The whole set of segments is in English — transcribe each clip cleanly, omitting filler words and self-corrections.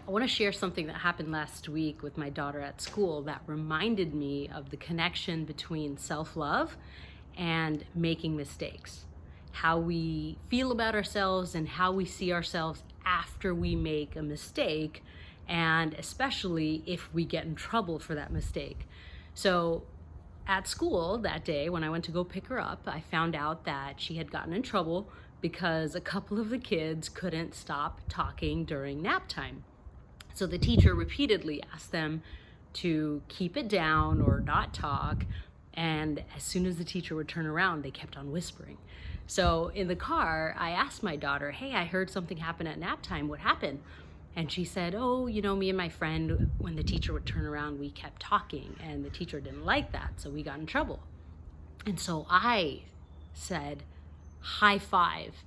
I want to share something that happened last week with my daughter at school that reminded me of the connection between self-love and making mistakes. How we feel about ourselves and how we see ourselves after we make a mistake, and especially if we get in trouble for that mistake. So at school that day, when I went to go pick her up, I found out that she had gotten in trouble because a couple of the kids couldn't stop talking during nap time. So the teacher repeatedly asked them to keep it down or not talk. And as soon as the teacher would turn around, they kept on whispering. So in the car, I asked my daughter, "Hey, I heard something happen at nap time. What happened?" And she said, "Oh, me and my friend, when the teacher would turn around, we kept talking, and the teacher didn't like that, so we got in trouble." And so I said, "High five."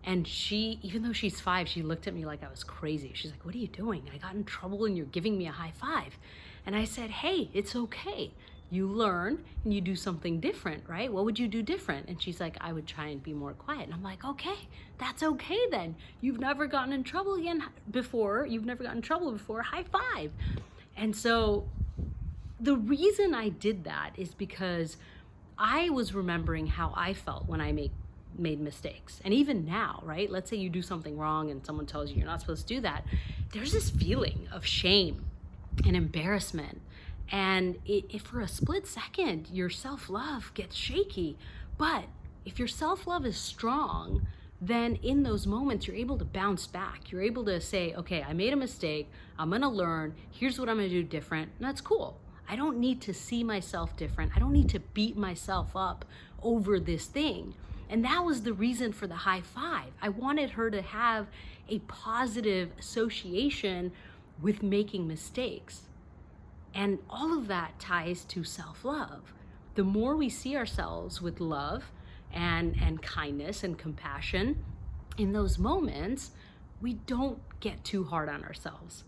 And she, even though she's 5, she looked at me like I was crazy. She's like, "What are you doing? I got in trouble and you're giving me a high five." And I said, "Hey, it's okay. You learn and you do something different, right? What would you do different?" And she's like, "I would try and be more quiet." And I'm like, "Okay, that's okay then. You've never gotten in trouble again before. You've never gotten in trouble before. High five." And so the reason I did that is because I was remembering how I felt when I made mistakes. And even now, right? Let's say you do something wrong and someone tells you you're not supposed to do that. There's this feeling of shame and embarrassment. And if for a split second your self-love gets shaky, but if your self-love is strong, then in those moments you're able to bounce back. You're able to say, "Okay, I made a mistake. I'm going to learn. Here's what I'm going to do different." And that's cool. I don't need to see myself different. I don't need to beat myself up over this thing. And that was the reason for the high five. I wanted her to have a positive association with making mistakes. And all of that ties to self-love. The more we see ourselves with love and kindness and compassion in those moments, we don't get too hard on ourselves.